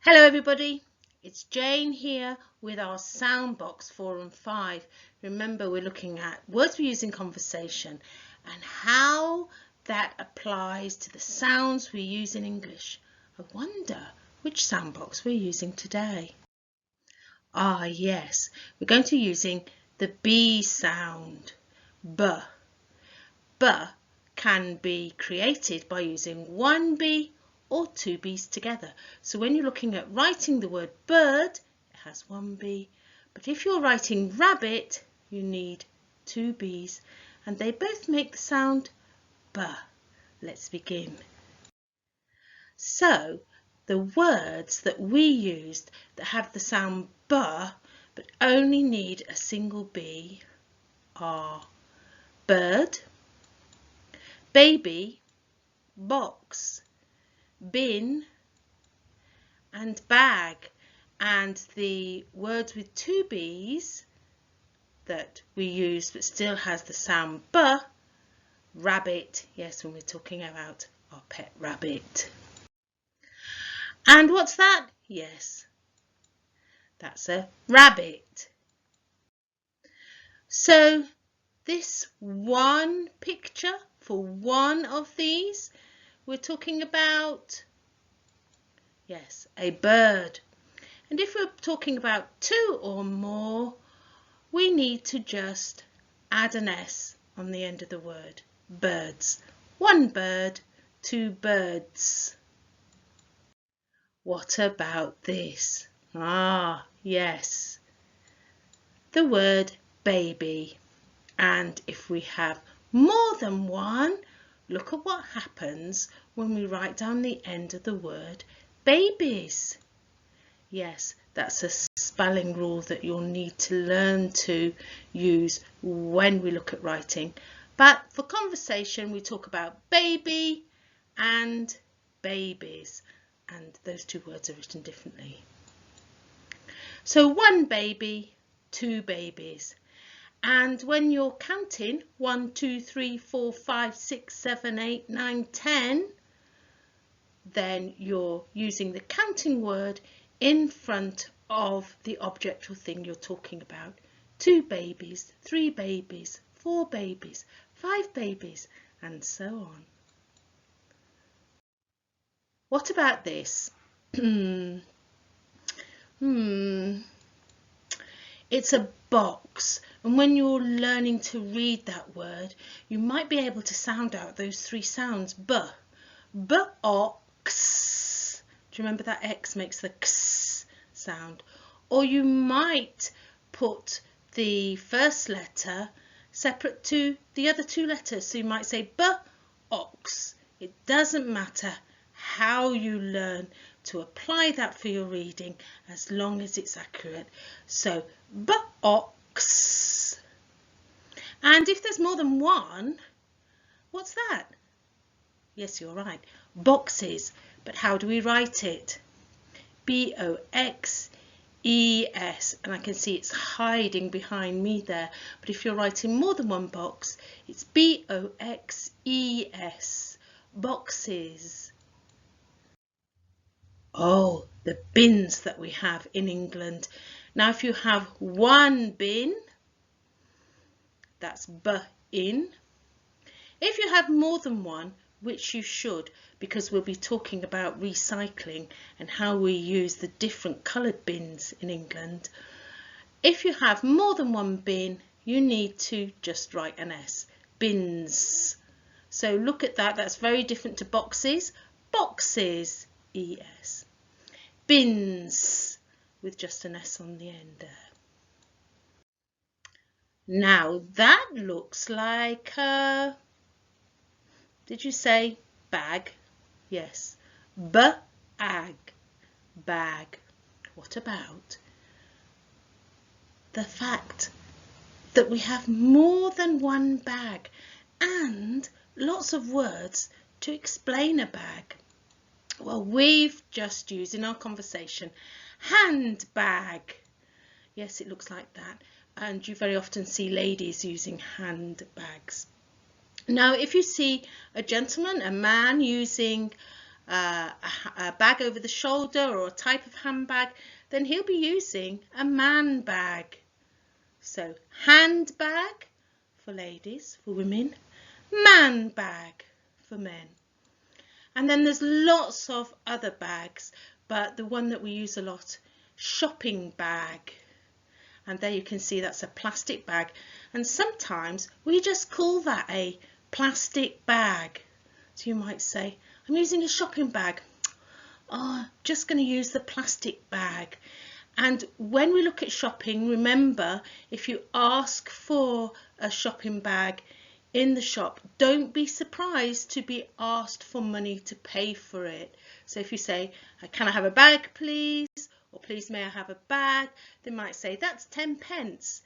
Hello everybody, it's Jane here with our sound box 4 and 5. Remember, we're looking at words we use in conversation and how that applies to the sounds we use in English. I wonder which sound box we're using today. Yes, we're going to be using the B sound, B. B can be created by using one B or two B's together. So when you're looking at writing the word bird, it has one B. But if you're writing rabbit, you need two B's, and they both make the sound B. Let's begin. So the words that we used that have the sound B but only need a single B are bird, baby, box, bin and bag. And the words with two B's that we use but still has the sound B, rabbit, yes, when we're talking about our pet rabbit. And what's that? Yes, that's a rabbit. So this one picture for one of these, we're talking about, yes, a bird. And if we're talking about two or more, we need to just add an S on the end of the word, birds. One bird, two birds. What about this? Yes, the word baby. And if we have more than one, look at what happens when we write down the end of the word babies. Yes, that's a spelling rule that you'll need to learn to use when we look at writing. But for conversation, we talk about baby and babies, and those two words are written differently. So one baby, two babies. And when you're counting 1, 2, 3, 4, 5, 6, 7, 8, 9, 10, then you're using the counting word in front of the object or thing you're talking about. 2 babies, 3 babies, 4 babies, 5 babies, and so on. What about this? It's a box, and when you're learning to read that word, you might be able to sound out those 3 sounds. B-ox. Do you remember that X makes the X sound? Or you might put the first letter separate to the other 2 letters. So you might say B-ox. It doesn't matter how you learn to apply that for your reading as long as it's accurate. So box. And if there's more than one, what's that? Yes, you're right, boxes. But how do we write it? B-O-X-E-S, and I can see it's hiding behind me there. But if you're writing more than one box, it's B-O-X-E-S, boxes. Oh, the bins that we have in England. Now, if you have one bin, that's B-in. If you have more than one, which you should, because we'll be talking about recycling and how we use the different coloured bins in England. If you have more than one bin, you need to just write an S, bins. So look at that, that's very different to boxes. Boxes, E-S. Bins, with just an S on the end there. Now that looks like a, did you say bag? Yes, bag, bag. What about the fact that we have more than one bag and lots of words to explain a bag? Well, we've just used in our conversation handbag. Yes, it looks like that. And you very often see ladies using handbags. Now, if you see a gentleman, a man using a bag over the shoulder or a type of handbag, then he'll be using a man bag. So handbag for ladies, for women, man bag for men. And then there's lots of other bags, but the one that we use a lot, shopping bag. And there you can see that's a plastic bag. And sometimes we just call that a plastic bag. So you might say, I'm using a shopping bag. Oh, just going to use the plastic bag. And when we look at shopping, remember, if you ask for a shopping bag in the shop, don't be surprised to be asked for money to pay for it. So if you say, can I have a bag please? Or please may I have a bag? They might say that's 10 pence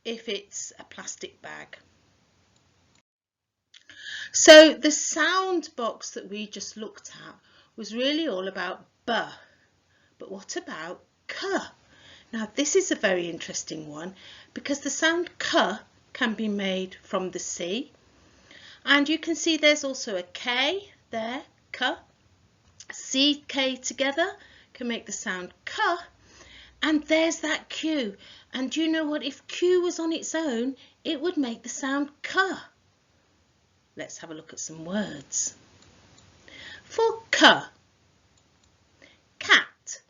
if it's a plastic bag. So the sound box that we just looked at was really all about b. But what about k? Now this is a very interesting one because the sound k can be made from the C. And you can see there's also a K there, k. C, K together can make the sound k. And there's that Q. And do you know what? If Q was on its own, it would make the sound k. Let's have a look at some words. For k, cat,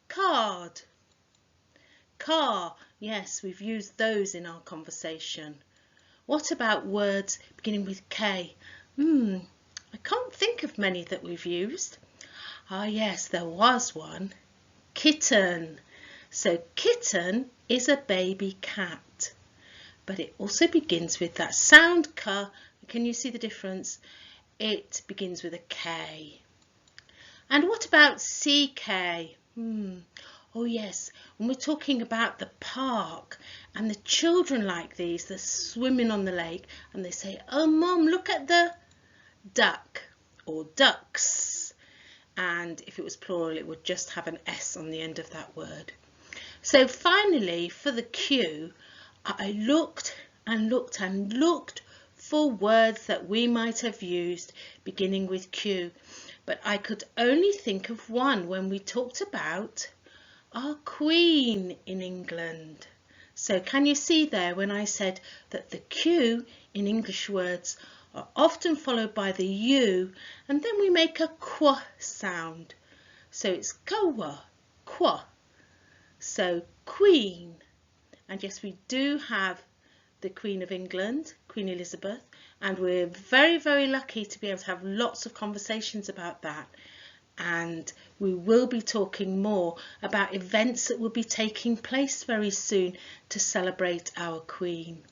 card, car. Yes, we've used those in our conversation. What about words beginning with K? I can't think of many that we've used. Ah yes, there was one. Kitten. So kitten is a baby cat. But it also begins with that sound k. Can you see the difference? It begins with a K. And what about CK? Oh yes, when we're talking about the park and the children like these, they're swimming on the lake and they say, oh mum, look at the duck or ducks. And if it was plural, it would just have an S on the end of that word. So finally, for the Q, I looked and looked and looked for words that we might have used beginning with Q. But I could only think of one when we talked about our Queen in England. So can you see there when I said that the Q in English words are often followed by the U and then we make a qu sound. So it's kawa, qu. So Queen. And yes, we do have the Queen of England, Queen Elizabeth, and we're very, very lucky to be able to have lots of conversations about that. And we will be talking more about events that will be taking place very soon to celebrate our Queen.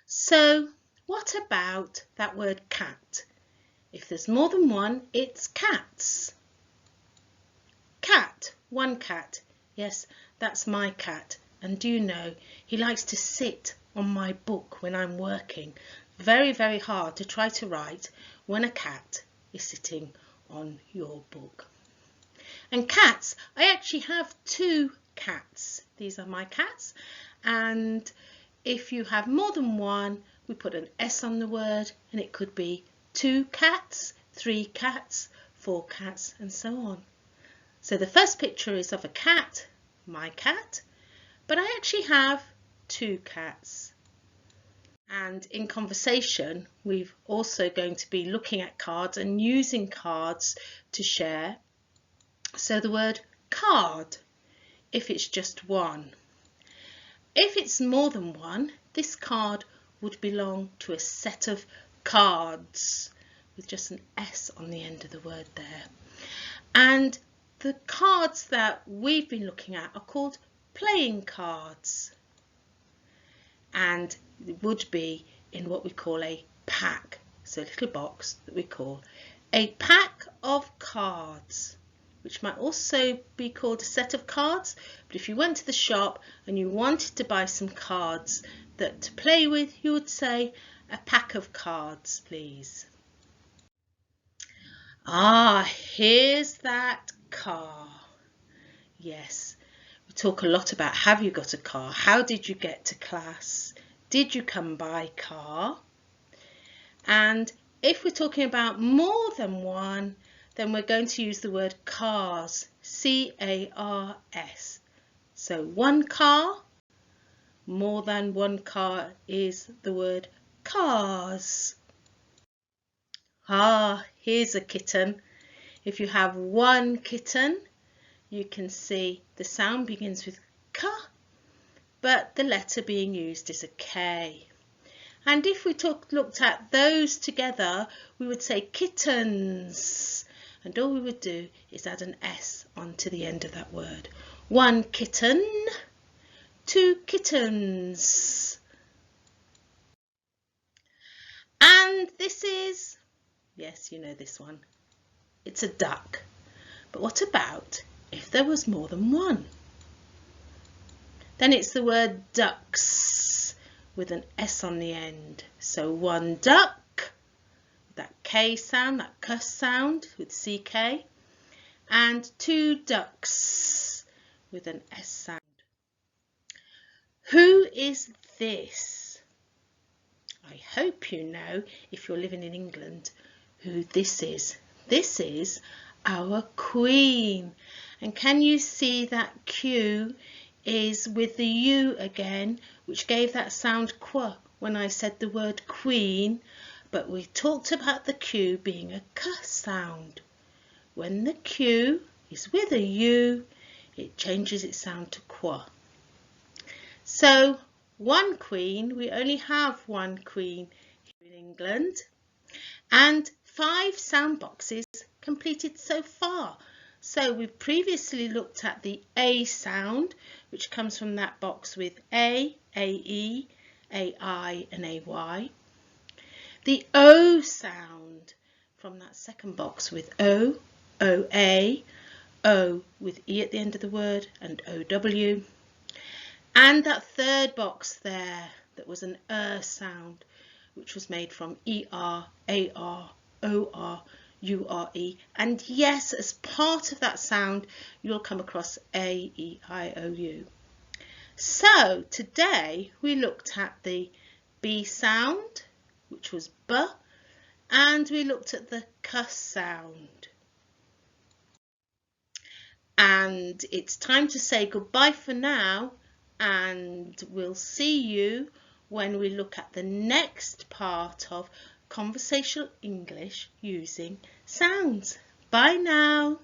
So what about that word cat? If there's more than one, it's cats. Cat, one cat. Yes, that's my cat. And do you know, he likes to sit on my book when I'm working. Very, very hard to try to write when a cat is sitting on your book. And cats, I actually have two cats. These are my cats. And if you have more than one, we put an S on the word and it could be 2 cats, 3 cats, 4 cats and so on. So the first picture is of a cat, my cat, but I actually have 2 cats. And in conversation, we're also going to be looking at cards and using cards to share. So the word card, if it's just one. If it's more than one, this card would belong to a set of cards with just an S on the end of the word there. And the cards that we've been looking at are called playing cards. And it would be in what we call a pack, so a little box that we call a pack of cards, which might also be called a set of cards. But if you went to the shop and you wanted to buy some cards that to play with, you would say a pack of cards, please. Ah, here's that car. Yes. We talk a lot about have you got a car? How did you get to class? Did you come by car? And If we're talking about more than one, then we're going to use the word cars, C-A-R-S. So one car, more than one car is the word cars. Here's a kitten. If you have one kitten, you can see the sound begins with K, but the letter being used is a K. And if we looked at those together, we would say kittens. And all we would do is add an S onto the end of that word. One kitten, two kittens. And this is, yes, you know this one. It's a duck. But what about if there was more than one? Then it's the word ducks with an S on the end. So one duck, that K sound, that K sound with CK, and two ducks with an S sound. Who is this? I hope you know, if you're living in England, who this is. This is our Queen. And can you see that Q is with the U again, which gave that sound Qu when I said the word Queen, but we talked about the Q being a K sound. When the Q is with a U, it changes its sound to Qu. So one Queen, we only have one Queen here in England, and 5 sound boxes completed so far. So we've previously looked at the A sound, which comes from that box with A, AE, AI and AY. The O sound from that second box with O, OA, O with E at the end of the word and OW. And that third box there that was an sound, which was made from ER, AR, OR, URE, and yes, as part of that sound you'll come across A, E, I, O, U. So today we looked at the B sound, which was B, and we looked at the K sound. And it's time to say goodbye for now, and we'll see you when we look at the next part of conversational English using sounds. Bye now.